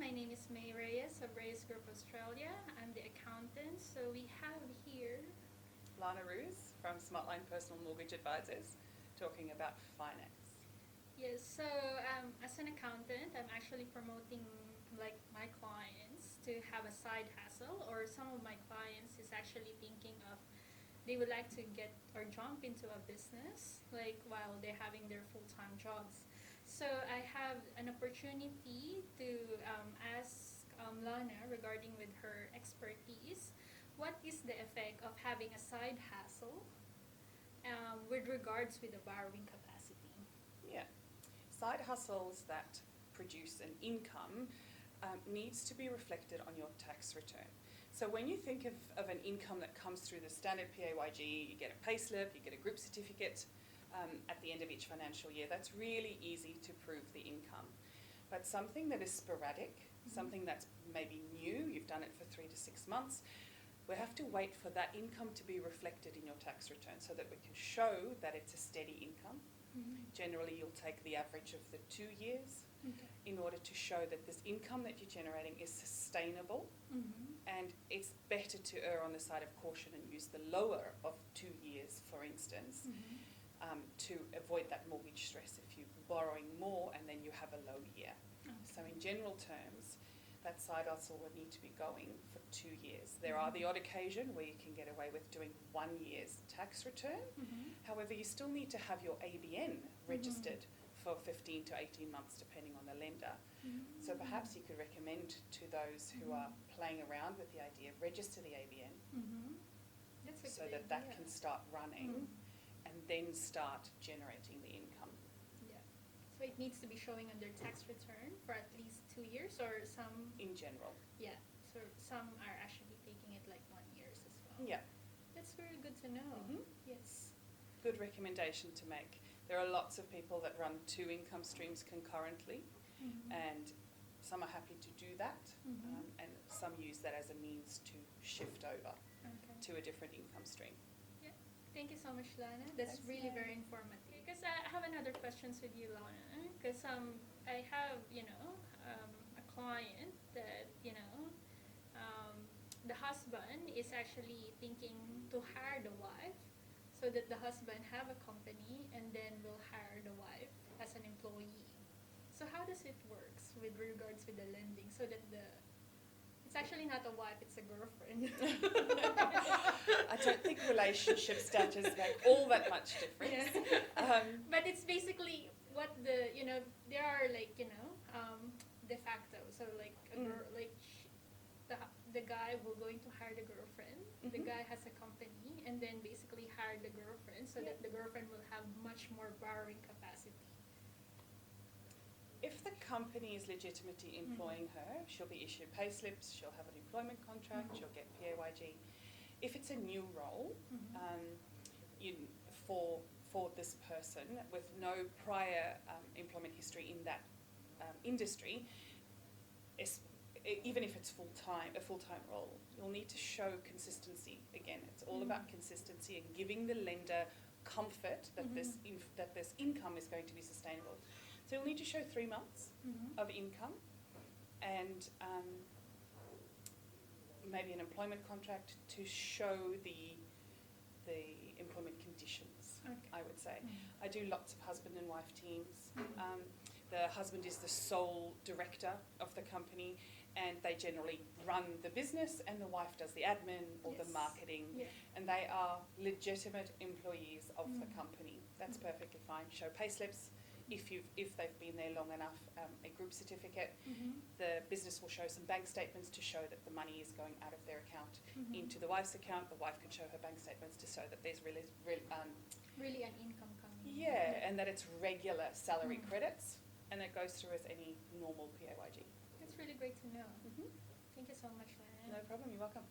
My name is May Reyes of Reyes Group Australia. I'm the accountant. So we have here Lana Roos from Smartline Personal Mortgage Advisors talking about finance. yes. So as an accountant, I'm actually promoting like my clients to have a side hustle, or some of my clients is actually thinking of they would like to get or jump into a business like while they're having their full-time jobs. So I have an opportunity to ask Lana regarding with her expertise, what is the effect of having a side hustle with regards with the borrowing capacity? Yeah. Side hustles that produce an income needs to be reflected on your tax return. So when you think of an income that comes through the standard PAYG, you get a payslip, you get a group certificate at the end of each financial year, that's really easy to prove the income. But something that is sporadic, something that's maybe new, you've done it for 3 to 6 months, we have to wait for that income to be reflected in your tax return so that we can show that it's a steady income. Generally, you'll take the average of the 2 years in order to show that this income that you're generating is sustainable, and it's better to err on the side of caution and use the lower of 2 years, for instance, to avoid that mortgage stress if you're borrowing more and then you have a low year. So in general terms, that side hustle would need to be going for 2 years. There are the odd occasion where you can get away with doing 1 year's tax return. However, you still need to have your ABN registered for 15 to 18 months depending on the lender. So perhaps you could recommend to those who are playing around with the idea, register the ABN That's a so good that idea. can start running and then start generating the income. Yeah. So it needs to be showing on their tax return for at least 2 years, or some, In general. yeah, so some are actually taking it like 1 year as well. Yeah. That's very good to know. Mhm. Yes. Good recommendation to make. There are lots of people that run 2 income streams concurrently, and some are happy to do that, and some use that as a means to shift over Okay. to a different income stream. Thank you so much, Lana. That's Thanks, really Mary. very informative. Because I have another questions with you, Lana. Because I have a client that the husband is actually thinking to hire the wife, so that the husband have a company and then will hire the wife as an employee. So how does it works with regards with the lending, so that it's actually not a wife, it's a girlfriend. I don't think relationship status make all that much difference. But it's basically what there are de facto. So like a girl, like the guy will going to hire the girlfriend. The guy has a company and then basically hire the girlfriend so that the girlfriend will have much more borrowing capacity. If the company is legitimately employing her, she'll be issued pay slips, she'll have an employment contract, she'll get PAYG. If it's a new role for this person with no prior employment history in that industry, even if it's a full-time role, you'll need to show consistency. Again, it's all about consistency and giving the lender comfort that this income is going to be sustainable. So you'll need to show 3 months of income and maybe an employment contract to show the employment conditions, I would say. I do lots of husband and wife teams. The husband is the sole director of the company, and they generally run the business, and the wife does the admin or the marketing, and they are legitimate employees of the company. That's perfectly fine. Show pay slips. If they've been there long enough, a group certificate. The business will show some bank statements to show that the money is going out of their account into the wife's account. The wife can show her bank statements to show that there's really an income coming in. Yeah, and that it's regular salary credits, and it goes through as any normal PAYG. That's really great to know. Thank you so much, Lana. No problem, you're welcome.